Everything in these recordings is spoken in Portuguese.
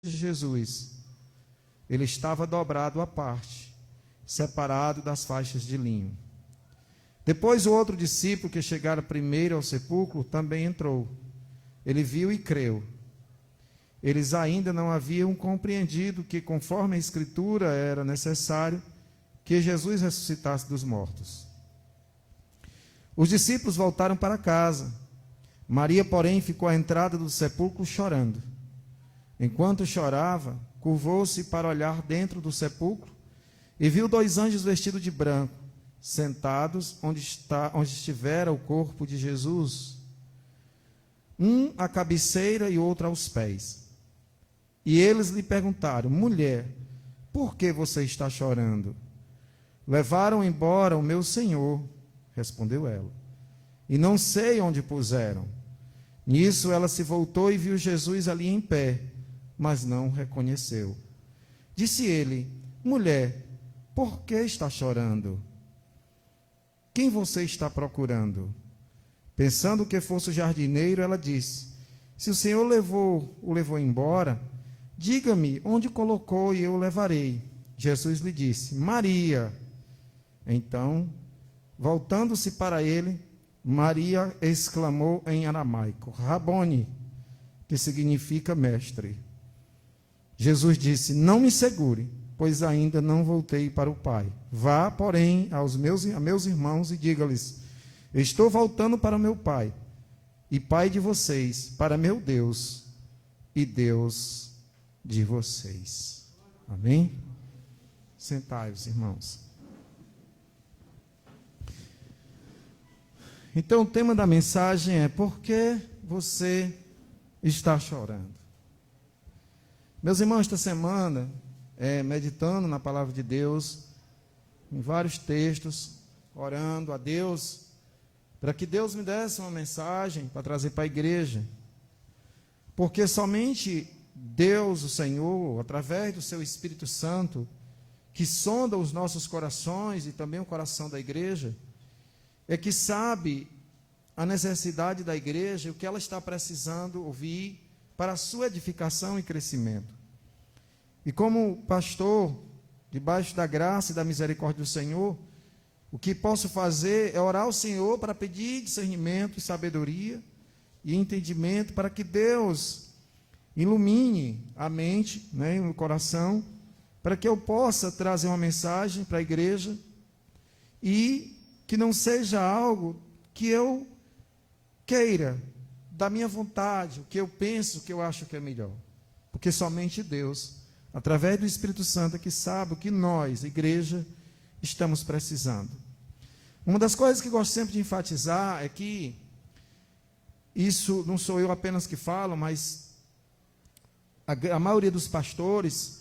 de Jesus, ele estava dobrado à parte, separado das faixas de linho. Depois o outro discípulo que chegara primeiro ao sepulcro também entrou. Ele viu e creu. Eles ainda não haviam compreendido que, conforme a Escritura, era necessário que Jesus ressuscitasse dos mortos. Os discípulos voltaram para casa. Maria, porém, ficou à entrada do sepulcro chorando. Enquanto chorava, curvou-se para olhar dentro do sepulcro e viu 2 anjos vestidos de branco, sentados onde estivera o corpo de Jesus, um à cabeceira e outro aos pés. E eles lhe perguntaram: mulher, por que você está chorando? Levaram embora o meu Senhor, respondeu ela, e não sei onde puseram. Nisso ela se voltou e viu Jesus ali em pé, mas não o reconheceu. Disse ele: mulher, por que está chorando? Quem você está procurando? Pensando que fosse o jardineiro, ela disse: se o Senhor o levou embora, diga-me onde colocou e eu o levarei. Jesus lhe disse: Maria. Então, voltando-se para ele, Maria exclamou em aramaico: Rabone, que significa mestre. Jesus disse: não me segure, pois ainda não voltei para o Pai. Vá, porém, a meus irmãos e diga-lhes: estou voltando para o meu Pai e Pai de vocês, para meu Deus e Deus de vocês. Amém? Sentai-vos, irmãos. Então, o tema da mensagem é: por que você está chorando? Meus irmãos, esta semana, meditando na palavra de Deus, em vários textos, orando a Deus, para que Deus me desse uma mensagem para trazer para a igreja. Porque somente Deus, o Senhor, através do seu Espírito Santo, que sonda os nossos corações e também o coração da igreja, é que sabe a necessidade da igreja, o que ela está precisando ouvir para a sua edificação e crescimento. E como pastor, debaixo da graça e da misericórdia do Senhor, o que posso fazer é orar ao Senhor para pedir discernimento e sabedoria e entendimento para que Deus ilumine a mente, e o coração, para que eu possa trazer uma mensagem para a igreja e que não seja algo que eu queira, da minha vontade, o que eu penso, o que eu acho que é melhor. Porque somente Deus, através do Espírito Santo, é que sabe o que nós, igreja, estamos precisando. Uma das coisas que gosto sempre de enfatizar é que isso não sou eu apenas que falo, mas a maioria dos pastores,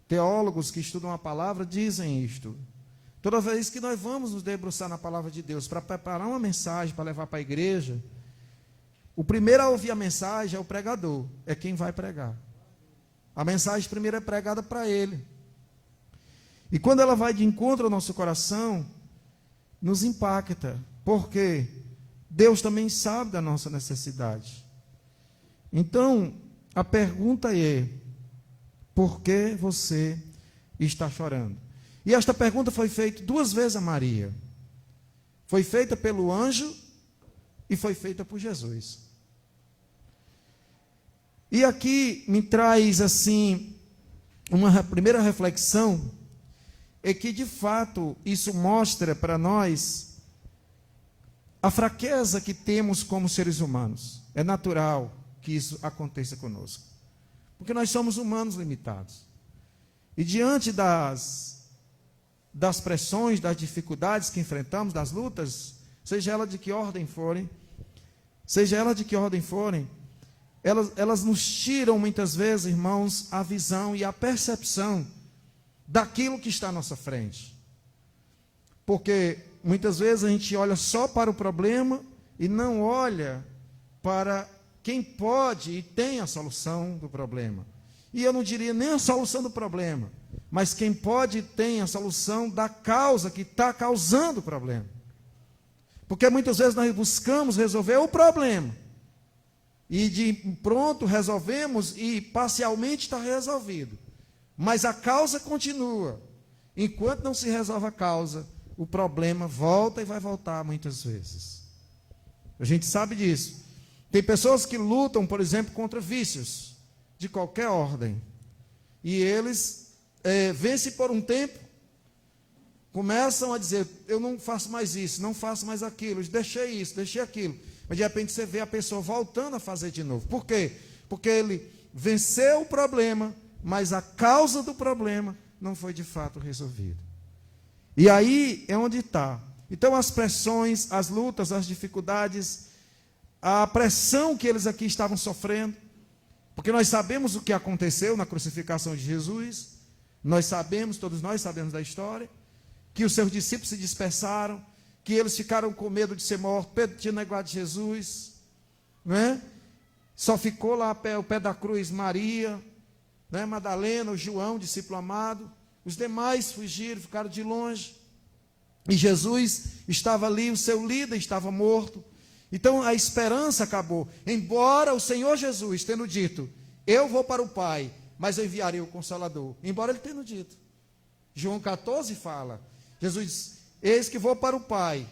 teólogos que estudam a palavra, dizem isto. Toda vez que nós vamos nos debruçar na palavra de Deus para preparar uma mensagem para levar para a igreja, o primeiro a ouvir a mensagem é o pregador, é quem vai pregar. A mensagem primeiro é pregada para ele. E quando ela vai de encontro ao nosso coração, nos impacta, porque Deus também sabe da nossa necessidade. Então, a pergunta é: por que você está chorando? E esta pergunta foi feita 2 vezes a Maria. Foi feita pelo anjo e foi feita por Jesus. E aqui me traz assim, uma primeira reflexão, é que de fato isso mostra para nós a fraqueza que temos como seres humanos. É natural que isso aconteça conosco, porque nós somos humanos limitados. E diante das pressões, das dificuldades que enfrentamos, das lutas, seja ela de que ordem forem, elas nos tiram muitas vezes, irmãos, a visão e a percepção daquilo que está à nossa frente. Porque muitas vezes a gente olha só para o problema e não olha para quem pode e tem a solução do problema. E eu não diria nem a solução do problema, mas quem pode e tem a solução da causa que está causando o problema. Porque muitas vezes nós buscamos resolver o problema, e de pronto resolvemos e parcialmente está resolvido. Mas a causa continua. Enquanto não se resolve a causa, o problema volta e vai voltar muitas vezes. A gente sabe disso. Tem pessoas que lutam, por exemplo, contra vícios de qualquer ordem. E eles vencem por um tempo, começam a dizer, eu não faço mais isso, não faço mais aquilo, deixei isso, deixei aquilo. Mas de repente você vê a pessoa voltando a fazer de novo. Por quê? Porque ele venceu o problema, mas a causa do problema não foi de fato resolvida. E aí é onde está. Então as pressões, as lutas, as dificuldades, a pressão que eles aqui estavam sofrendo, porque nós sabemos o que aconteceu na crucificação de Jesus, nós sabemos, todos nós sabemos da história, que os seus discípulos se dispersaram, que eles ficaram com medo de ser mortos, Pedro tinha negado Jesus, não é? Só ficou lá ao pé da cruz Maria, né? Madalena, o João, discípulo amado, os demais fugiram, ficaram de longe, e Jesus estava ali, o seu líder estava morto. Então a esperança acabou, embora o Senhor Jesus tendo dito, eu vou para o Pai, mas eu enviarei o Consolador, embora ele tenha dito. João 14 fala, Jesus diz, eis que vou para o Pai,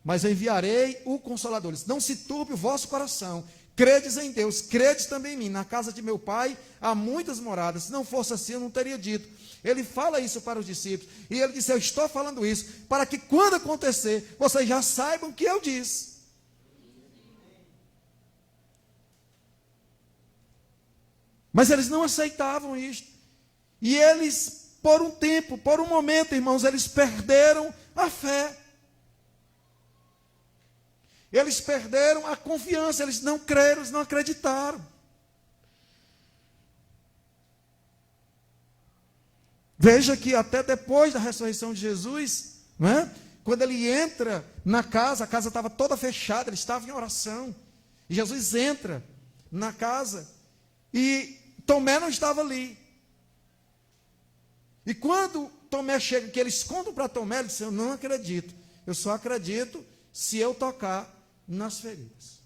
mas eu enviarei o Consolador. Ele diz, não se turbe o vosso coração, credes em Deus, credes também em mim, na casa de meu Pai há muitas moradas, se não fosse assim eu não teria dito. Ele fala isso para os discípulos, e ele disse, eu estou falando isso, para que quando acontecer, vocês já saibam o que eu disse. Mas eles não aceitavam isto, e eles, por um tempo, por um momento, irmãos, eles perderam a fé, eles perderam a confiança, eles não creram, eles não acreditaram. Veja que até depois da ressurreição de Jesus, não é? Quando ele entra na casa, a casa estava toda fechada, ele estava em oração, e Jesus entra na casa, e Tomé não estava ali. E quando Tomé chega, que eles contam para Tomé, ele diz, eu não acredito, eu só acredito se eu tocar nas feridas.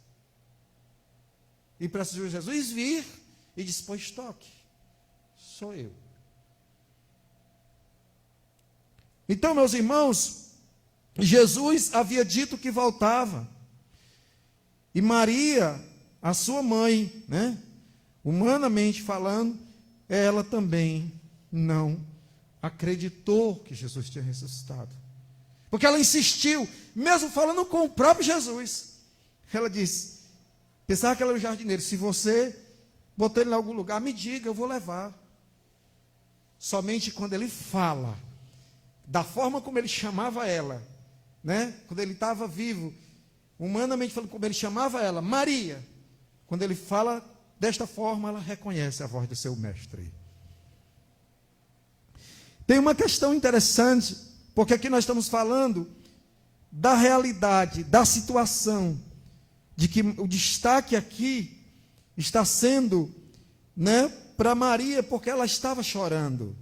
E precisou Jesus vir, e disse, pois toque, sou eu. Então, meus irmãos, Jesus havia dito que voltava, e Maria, a sua mãe, né, humanamente falando, ela também não acreditou que Jesus tinha ressuscitado, porque ela insistiu, mesmo falando com o próprio Jesus, ela disse, pensava que ela era o jardineiro, se você botou ele em algum lugar, me diga, eu vou levar. Somente quando ele fala, da forma como ele chamava ela, né? Quando ele estava vivo, humanamente falando, como ele chamava ela, Maria, quando ele fala desta forma, ela reconhece a voz do seu mestre. Tem uma questão interessante, porque aqui nós estamos falando da realidade, da situação, de que o destaque aqui está sendo, né, para Maria, porque ela estava chorando.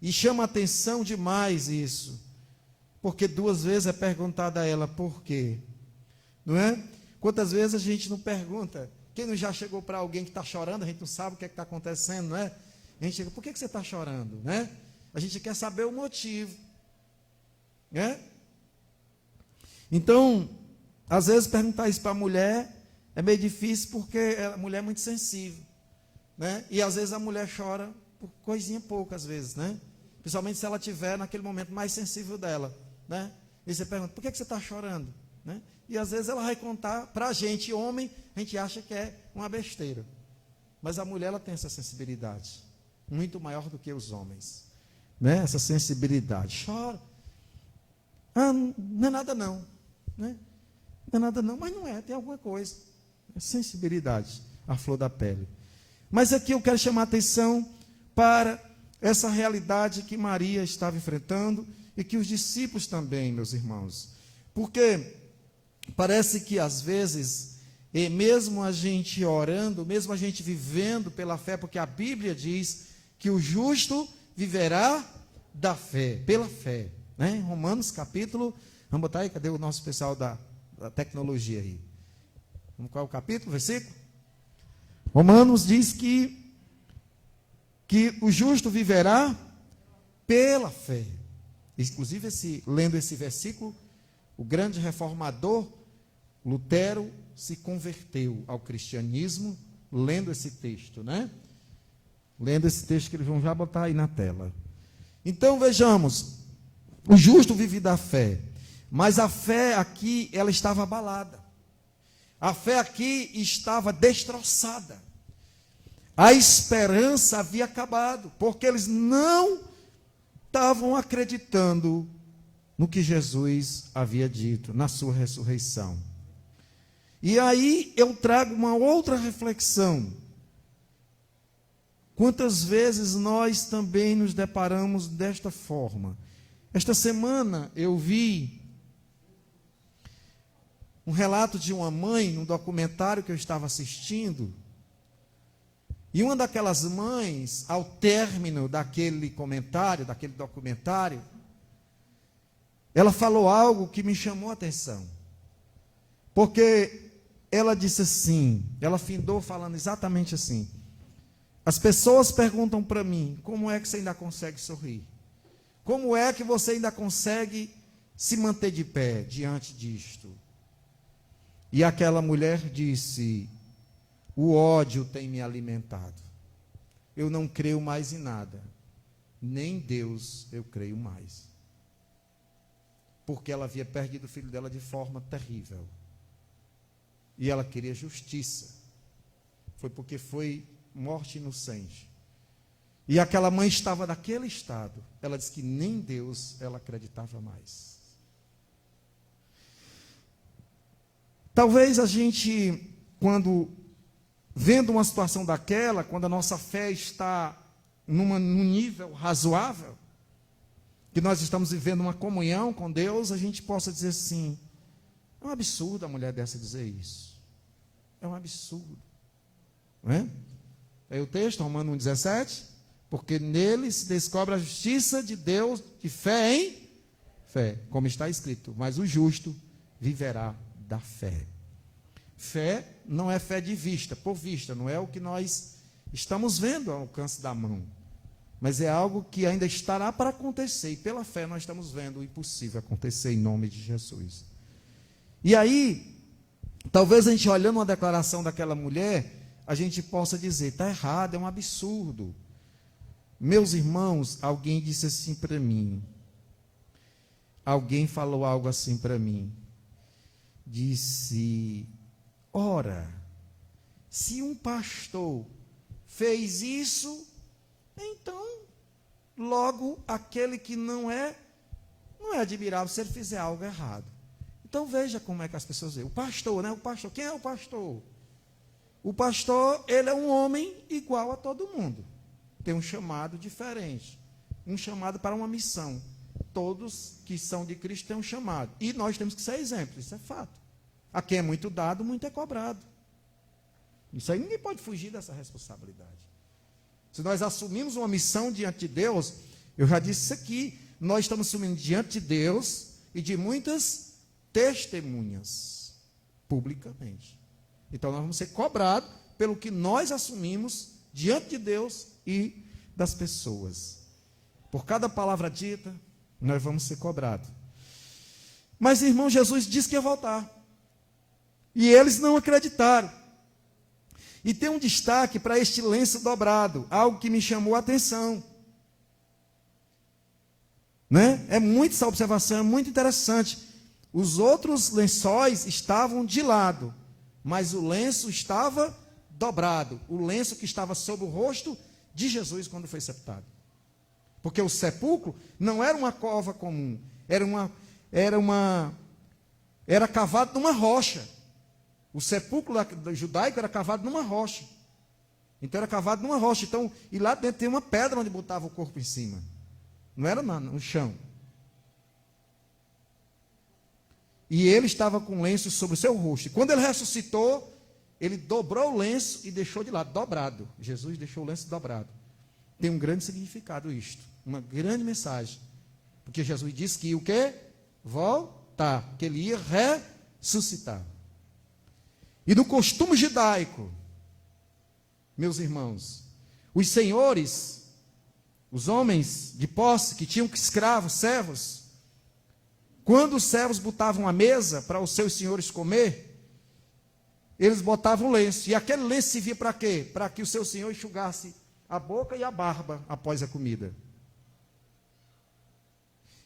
E chama a atenção demais isso, porque 2 vezes é perguntado a ela por quê, não é? Quantas vezes a gente não pergunta, quem não já chegou para alguém que está chorando, a gente não sabe o que é que está acontecendo, não é? A gente chega, por que você está chorando, né? A gente quer saber o motivo, né? Então, às vezes perguntar isso para a mulher é meio difícil, porque a mulher é muito sensível, né? E às vezes a mulher chora por coisinha pouca, às vezes, né? Principalmente se ela estiver naquele momento mais sensível dela, né? E você pergunta, por que você está chorando? Né? E às vezes ela vai contar, para a gente, homem, a gente acha que é uma besteira. Mas a mulher, ela tem essa sensibilidade, muito maior do que os homens, né? Essa sensibilidade, chora. Ah, não é nada não, né? Não é nada não, mas não é, tem alguma coisa. É sensibilidade, a flor da pele. Mas aqui eu quero chamar a atenção para essa realidade que Maria estava enfrentando e que os discípulos também, meus irmãos. Porque parece que às vezes, e mesmo a gente orando, mesmo a gente vivendo pela fé, porque a Bíblia diz que o justo viverá da fé, pela fé, né? Romanos capítulo, vamos botar aí, cadê o nosso pessoal da tecnologia aí? Qual é o capítulo, versículo? Romanos diz que o justo viverá pela fé. Inclusive, lendo esse versículo, o grande reformador Lutero se converteu ao cristianismo lendo esse texto, né? Lendo esse texto que eles vão já botar aí na tela. Então, vejamos, o justo vive da fé, mas a fé aqui, ela estava abalada. A fé aqui estava destroçada. A esperança havia acabado, porque eles não estavam acreditando no que Jesus havia dito, na sua ressurreição. E aí eu trago uma outra reflexão. Quantas vezes nós também nos deparamos desta forma? Esta semana eu vi um relato de uma mãe, num documentário que eu estava assistindo, e uma daquelas mães, ao término daquele documentário, ela falou algo que me chamou a atenção. Porque ela disse assim, ela findou falando exatamente assim: as pessoas perguntam para mim, como é que você ainda consegue sorrir? Como é que você ainda consegue se manter de pé diante disto? E aquela mulher disse: o ódio tem me alimentado. Eu não creio mais em nada. Nem Deus eu creio mais. Porque ela havia perdido o filho dela de forma terrível. E ela queria justiça. Foi porque foi morte inocente. E aquela mãe estava naquele estado. Ela disse que nem Deus ela acreditava mais. Talvez a gente, quando vendo uma situação daquela, quando a nossa fé está num nível razoável, que nós estamos vivendo uma comunhão com Deus, a gente possa dizer assim: é um absurdo a mulher dessa dizer isso. É um absurdo. Não é? Aí o texto, Romanos 1,17, porque nele se descobre a justiça de Deus de fé em fé, como está escrito, mas o justo viverá da fé. Fé não é fé de vista, por vista, não é o que nós estamos vendo ao alcance da mão, mas é algo que ainda estará para acontecer, e pela fé nós estamos vendo o impossível acontecer em nome de Jesus. E aí, talvez a gente olhando uma declaração daquela mulher, a gente possa dizer: está errado, é um absurdo. Meus irmãos, alguém disse assim para mim, alguém falou algo assim para mim, disse: ora, se um pastor fez isso, então, logo, aquele que não é admirável se ele fizer algo errado. Então, veja como é que as pessoas veem. O pastor, né? O pastor, quem é o pastor? O pastor, ele é um homem igual a todo mundo. Tem um chamado diferente. Um chamado para uma missão. Todos que são de Cristo têm um chamado. E nós temos que ser exemplo, isso é fato. A quem é muito dado, muito é cobrado. Isso aí ninguém pode fugir dessa responsabilidade. Se nós assumimos uma missão diante de Deus, eu já disse isso aqui, nós estamos assumindo diante de Deus e de muitas testemunhas, publicamente. Então nós vamos ser cobrados pelo que nós assumimos diante de Deus e das pessoas. Por cada palavra dita, nós vamos ser cobrados. Mas, irmão, Jesus disse que ia voltar. E eles não acreditaram. E tem um destaque para este lenço dobrado, algo que me chamou a atenção. Né? É muito essa observação, é muito interessante. Os outros lençóis estavam de lado, mas o lenço estava dobrado. O lenço que estava sobre o rosto de Jesus quando foi sepultado. Porque o sepulcro não era uma cova comum, era cavado numa rocha. O sepulcro judaico era cavado numa rocha. Então era cavado numa rocha. Então, e lá dentro tem uma pedra onde botava o corpo em cima. Não era no chão. E ele estava com o lenço sobre o seu rosto. E quando ele ressuscitou, ele dobrou o lenço e deixou de lado, dobrado. Jesus deixou o lenço dobrado. Tem um grande significado isto. Uma grande mensagem. Porque Jesus disse que o quê? Voltar. Que ele ia ressuscitar. E no costume judaico, meus irmãos, os senhores, os homens de posse que tinham escravos, servos, quando os servos botavam a mesa para os seus senhores comer, eles botavam lenço. E aquele lenço servia para quê? Para que o seu senhor enxugasse a boca e a barba após a comida.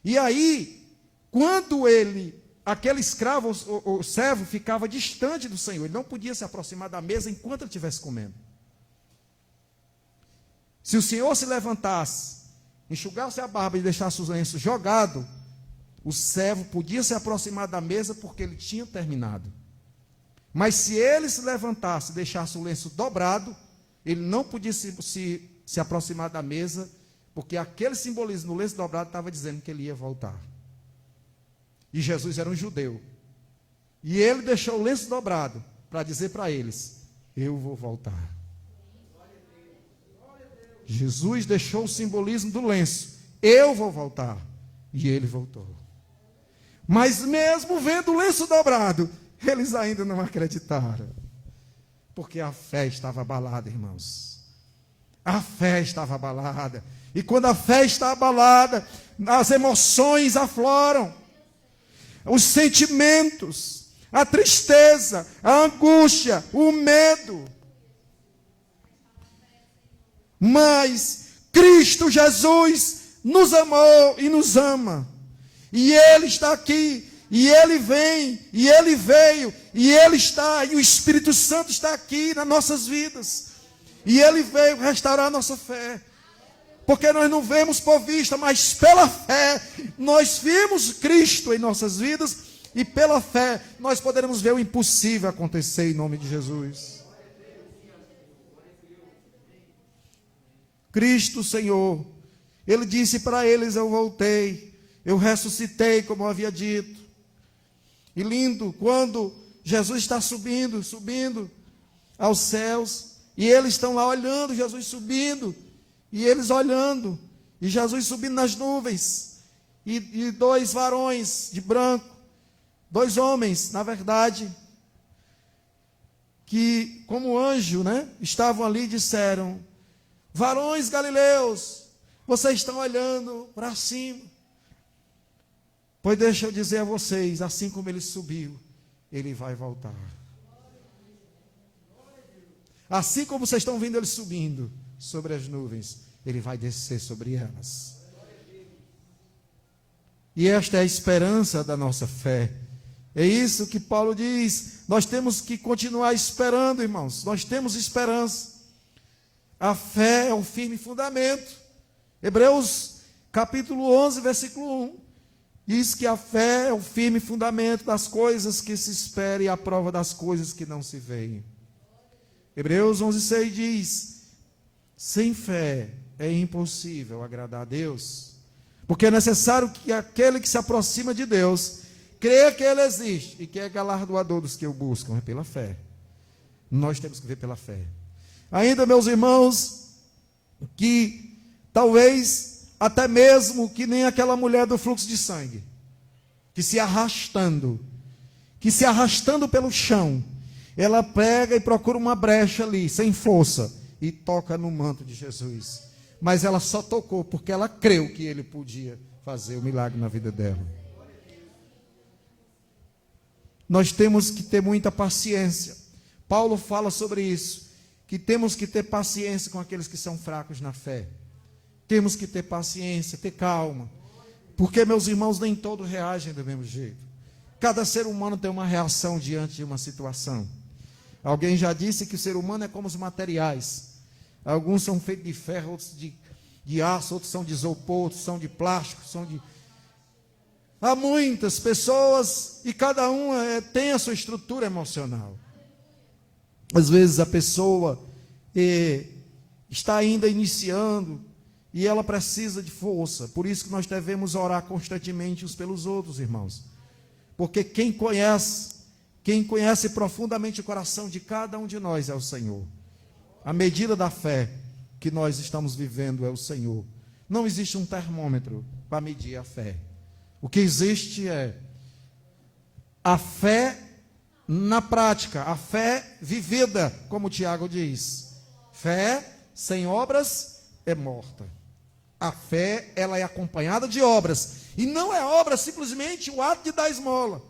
E aí, quando aquele escravo ou servo ficava distante do Senhor, ele não podia se aproximar da mesa enquanto ele estivesse comendo. Se o Senhor se levantasse, enxugasse a barba e deixasse o lenço jogado, o servo podia se aproximar da mesa porque ele tinha terminado. Mas se ele se levantasse e deixasse o lenço dobrado, ele não podia se aproximar da mesa, porque aquele simbolismo no lenço dobrado estava dizendo que ele ia voltar. E Jesus era um judeu. E ele deixou o lenço dobrado para dizer para eles: eu vou voltar. Jesus deixou o simbolismo do lenço: eu vou voltar. E ele voltou. Mas mesmo vendo o lenço dobrado, eles ainda não acreditaram. Porque a fé estava abalada, irmãos. A fé estava abalada. E quando a fé está abalada, as emoções afloram. Os sentimentos, a tristeza, a angústia, o medo. Mas Cristo Jesus nos amou e nos ama. E Ele está aqui, e Ele vem, e Ele veio, e Ele está, e o Espírito Santo está aqui nas nossas vidas. E Ele veio restaurar a nossa fé. Porque nós não vemos por vista, mas pela fé, nós vimos Cristo em nossas vidas, e pela fé, nós poderemos ver o impossível acontecer em nome de Jesus. Cristo, Senhor, Ele disse para eles: eu voltei, eu ressuscitei, como eu havia dito. E lindo, quando Jesus está subindo aos céus, e eles estão lá olhando Jesus subindo, e eles olhando, e Jesus subindo nas nuvens, e dois varões de branco, dois homens, na verdade, que como anjo, estavam ali e disseram: varões galileus, vocês estão olhando para cima. Pois deixa eu dizer a vocês, assim como ele subiu, ele vai voltar. Assim como vocês estão vendo ele subindo sobre as nuvens, ele vai descer sobre elas. E esta é a esperança da nossa fé. É isso que Paulo diz. Nós temos que continuar esperando, irmãos. Nós temos esperança. A fé é um firme fundamento. Hebreus capítulo 11, versículo 1. Diz que a fé é o firme fundamento das coisas que se esperam e a prova das coisas que não se veem. Hebreus 11, 6 diz: sem fé é impossível agradar a Deus, porque é necessário que aquele que se aproxima de Deus creia que Ele existe e que é galardoador dos que o buscam. É pela fé. Nós temos que ver pela fé. Ainda, meus irmãos, que talvez até mesmo que nem aquela mulher do fluxo de sangue, que se arrastando pelo chão, ela pega e procura uma brecha ali, sem força, e toca no manto de Jesus. Mas ela só tocou porque ela creu que Ele podia fazer o milagre na vida dela. Nós temos que ter muita paciência. Paulo fala sobre isso, que temos que ter paciência com aqueles que são fracos na fé. Temos que ter paciência, ter calma. Porque, meus irmãos, nem todos reagem do mesmo jeito. Cada ser humano tem uma reação diante de uma situação. Alguém já disse que o ser humano é como os materiais. Alguns são feitos de ferro, outros de aço, outros são de isopor, outros são de plástico, Há muitas pessoas e cada um tem a sua estrutura emocional. Às vezes a pessoa está ainda iniciando e ela precisa de força. Por isso que nós devemos orar constantemente uns pelos outros, irmãos. Porque quem conhece profundamente o coração de cada um de nós é o Senhor. A medida da fé que nós estamos vivendo é o Senhor. Não existe um termômetro para medir a fé. O que existe é a fé na prática, a fé vivida, como o Tiago diz. Fé sem obras é morta. A fé, ela é acompanhada de obras. E não é obra simplesmente o ato de dar esmola,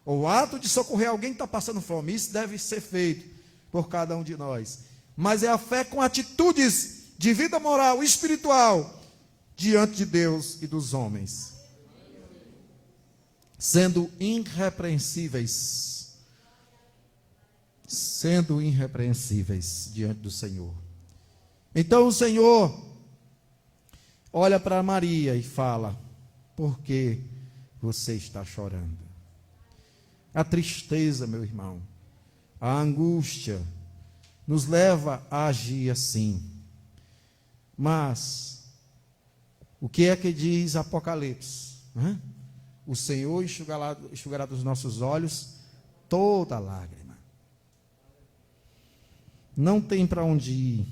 ou o ato de socorrer alguém que está passando fome. Isso deve ser feito por cada um de nós. Mas é a fé com atitudes de vida moral e espiritual diante de Deus e dos homens, sendo irrepreensíveis diante do Senhor. Então o Senhor olha para Maria e fala: por que você está chorando? A tristeza, meu irmão, a angústia nos leva a agir assim. Mas o que é que diz Apocalipse? O Senhor enxugará dos nossos olhos toda lágrima. Não tem para onde ir.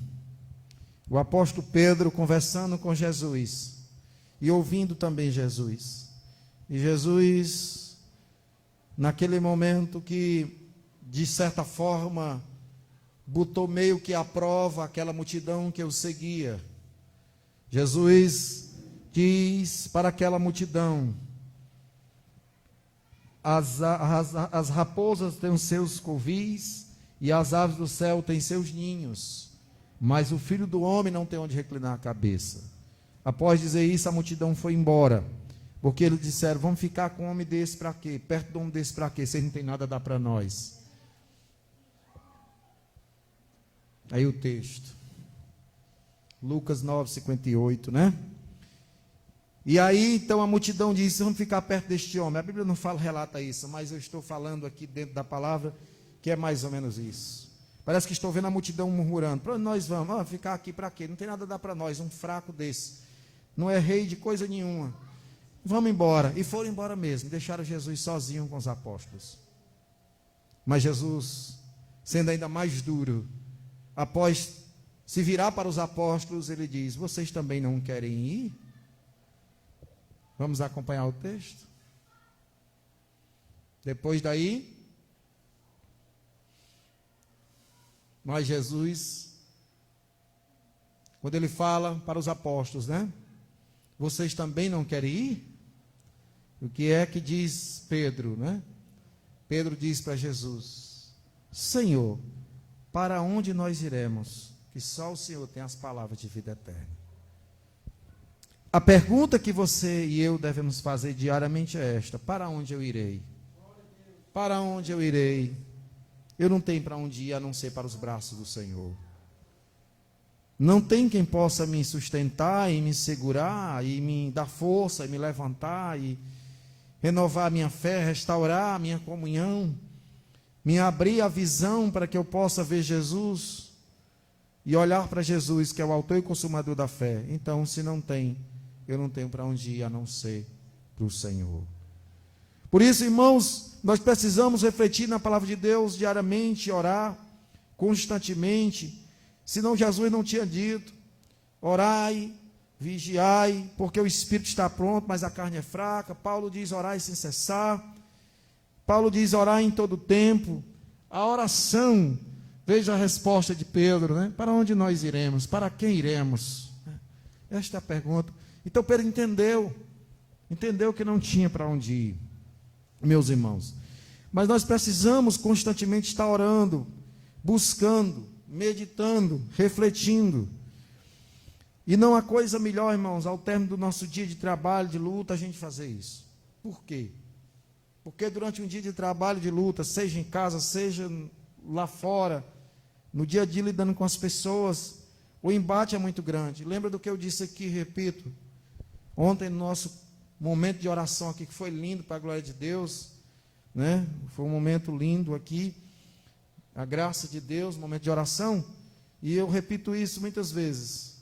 O apóstolo Pedro conversando com Jesus e ouvindo também Jesus. E Jesus, naquele momento que, de certa forma, botou meio que à prova aquela multidão que o seguia. Jesus diz para aquela multidão: as raposas têm os seus covis e as aves do céu têm seus ninhos, mas o Filho do Homem não tem onde reclinar a cabeça. Após dizer isso, a multidão foi embora, porque eles disseram: vamos ficar com um homem desse para quê? Perto de um homem desse para quê? Vocês não têm nada a dar para nós. Aí o texto, Lucas 9:58, né? E aí, então, a multidão disse: vamos ficar perto deste homem. A Bíblia não relata isso, mas eu estou falando aqui dentro da palavra que é mais ou menos isso. Parece que estou vendo a multidão murmurando: para onde nós vamos? Ficar aqui para quê? Não tem nada a dar para nós, um fraco desse. Não é rei de coisa nenhuma. Vamos embora. E foram embora mesmo, deixaram Jesus sozinho com os apóstolos. Mas Jesus, sendo ainda mais duro, após se virar para os apóstolos, ele diz: vocês também não querem ir? Vamos acompanhar o texto? Depois daí, mas Jesus, quando ele fala para os apóstolos, né? Vocês também não querem ir? O que é que diz Pedro, né? Pedro diz para Jesus: Senhor, para onde nós iremos? Que só o Senhor tem as palavras de vida eterna. A pergunta que você e eu devemos fazer diariamente é esta: para onde eu irei? Para onde eu irei? Eu não tenho para onde ir a não ser para os braços do Senhor. Não tem quem possa me sustentar e me segurar e me dar força e me levantar e renovar a minha fé, restaurar a minha comunhão, me abrir a visão para que eu possa ver Jesus e olhar para Jesus, que é o autor e consumador da fé. Então, se não tem, eu não tenho para onde ir a não ser para o Senhor. Por isso, irmãos, nós precisamos refletir na palavra de Deus diariamente, orar constantemente. Senão Jesus não tinha dito: orai, vigiai, porque o espírito está pronto, mas a carne é fraca. Paulo diz: orai sem cessar. Paulo diz: orai em todo tempo. A oração, veja a resposta de Pedro, né? Para onde nós iremos? Para quem iremos? Esta é a pergunta. Então Pedro entendeu que não tinha para onde ir, meus irmãos. Mas nós precisamos constantemente estar orando, buscando, meditando, refletindo. E não há coisa melhor, irmãos, ao término do nosso dia de trabalho, de luta, a gente fazer isso. Por quê? Porque durante um dia de trabalho, de luta, seja em casa, seja lá fora, no dia a dia lidando com as pessoas, o embate é muito grande. Lembra do que eu disse aqui, repito, ontem no nosso momento de oração aqui, que foi lindo para a glória de Deus, né? Foi um momento lindo aqui, a graça de Deus, momento de oração, e eu repito isso muitas vezes.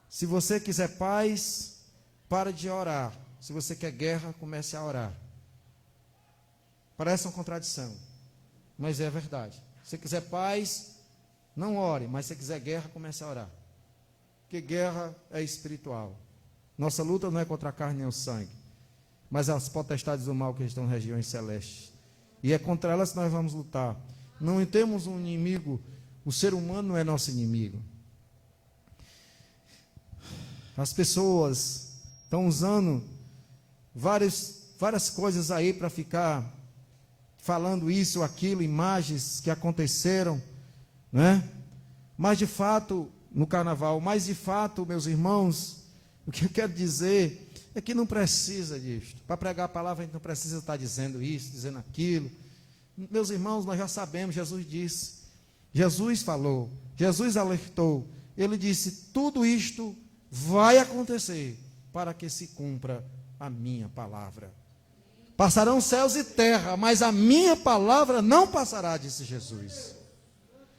Se você quiser paz, pare de orar. Se você quer guerra, comece a orar. Parece uma contradição, mas é verdade. Se você quiser paz, não ore, mas se quiser guerra, comece a orar. Porque guerra é espiritual. Nossa luta não é contra a carne nem o sangue, mas as potestades do mal que estão em regiões celestes. E é contra elas que nós vamos lutar. Não temos um inimigo. O ser humano não é nosso inimigo. As pessoas estão usando várias coisas aí para ficar falando isso ou aquilo, imagens que aconteceram, né? Mas de fato, no carnaval, mas de fato, meus irmãos, o que eu quero dizer é que não precisa disso. Para pregar a palavra, a gente não precisa estar dizendo isso, dizendo aquilo. Meus irmãos, nós já sabemos, Jesus disse, Jesus falou, Jesus alertou, ele disse, tudo isto vai acontecer para que se cumpra a minha palavra. Passarão céus e terra, mas a minha palavra não passará, disse Jesus.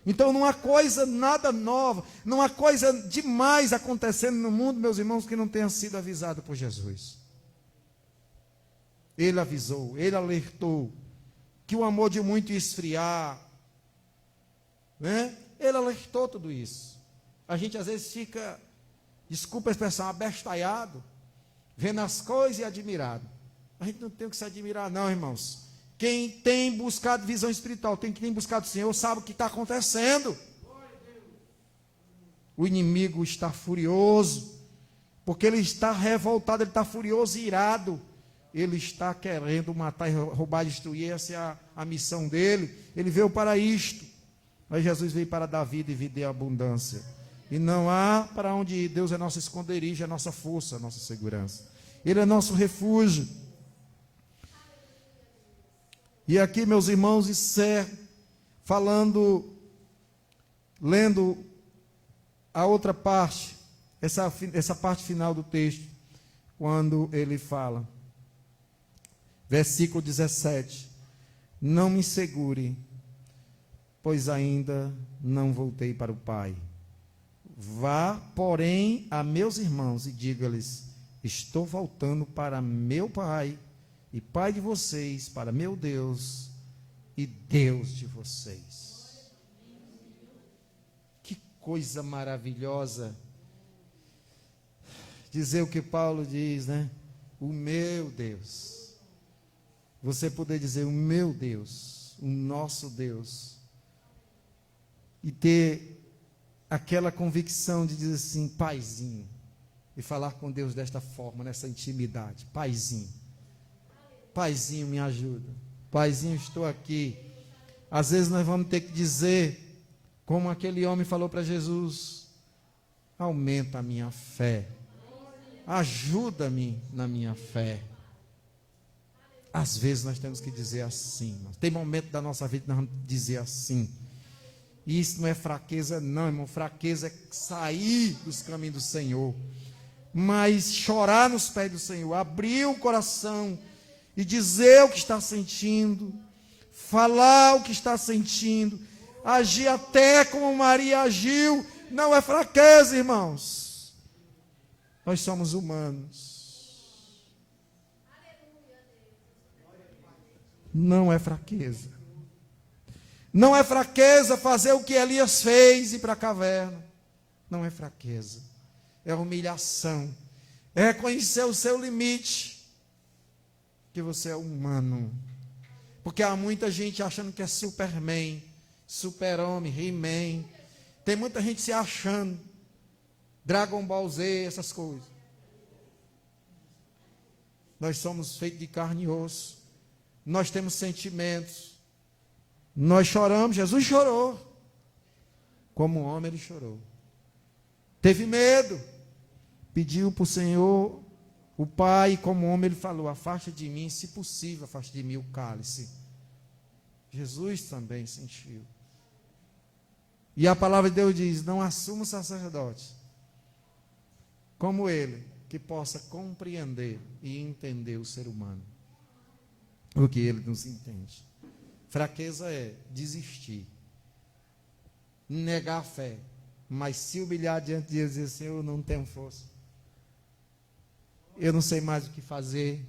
Então não há coisa nada nova, não há coisa demais acontecendo no mundo, meus irmãos, que não tenha sido avisado por Jesus. Ele avisou, ele alertou que o amor de muito ia esfriar, né? Ele alertou tudo isso. A gente às vezes fica, desculpa a expressão, abestalhado, vendo as coisas e admirado. A gente não tem que se admirar não, irmãos. Quem tem buscado visão espiritual, quem tem buscado o Senhor, sabe o que está acontecendo. O inimigo está furioso, porque ele está revoltado, ele está furioso e irado. Ele está querendo matar, roubar, destruir. Essa é a missão dele. Ele veio para isto. Mas Jesus veio para dar vida e vida em abundância. E não há para onde ir. Deus é nosso esconderijo, é nossa força, nossa segurança. Ele é nosso refúgio. E aqui, meus irmãos, lendo a outra parte, essa parte final do texto, quando ele fala, versículo 17, não me segure, pois ainda não voltei para o Pai. Vá, porém, a meus irmãos e diga-lhes, estou voltando para meu Pai, e Pai de vocês, para meu Deus e Deus de vocês. Que coisa maravilhosa dizer o que Paulo diz, né? O meu Deus. Você poder dizer o meu Deus, o nosso Deus, e ter aquela convicção de dizer assim, Paizinho, e falar com Deus desta forma, nessa intimidade, Paizinho. Paizinho, me ajuda. Paizinho, estou aqui. Às vezes nós vamos ter que dizer, como aquele homem falou para Jesus, aumenta a minha fé. Ajuda-me na minha fé. Às vezes nós temos que dizer assim. Tem momento da nossa vida que nós vamos dizer assim. E isso não é fraqueza não, irmão. Fraqueza é sair dos caminhos do Senhor. Mas chorar nos pés do Senhor, abrir o coração e dizer o que está sentindo, falar o que está sentindo, agir até como Maria agiu, não é fraqueza, irmãos. Nós somos humanos. Não é fraqueza. Não é fraqueza fazer o que Elias fez e ir para a caverna. Não é fraqueza. É humilhação. É reconhecer o seu limite. Que você é humano. Porque há muita gente achando que é Superman, Super-Homem, He-Man. Tem muita gente se achando. Dragon Ball Z, essas coisas. Nós somos feitos de carne e osso. Nós temos sentimentos. Nós choramos. Jesus chorou. Como homem ele chorou. Teve medo. Pediu para o Senhor. O Pai, como homem, ele falou, afasta de mim, se possível, afasta de mim o cálice. Jesus também sentiu. E a palavra de Deus diz, não assuma o sacerdote, como ele, que possa compreender e entender o ser humano, o que ele nos entende. Fraqueza é desistir, negar a fé, mas se humilhar diante de Deus e dizer, Senhor, eu não tenho força. Eu não sei mais o que fazer.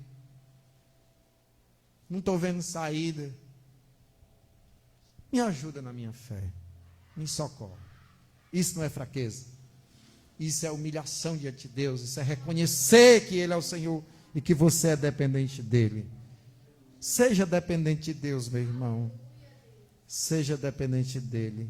Não estou vendo saída. Me ajuda na minha fé. Me socorre. Isso não é fraqueza. Isso é humilhação diante de Deus. Isso é reconhecer que Ele é o Senhor e que você é dependente dEle. Seja dependente de Deus, meu irmão. seja dependente dele.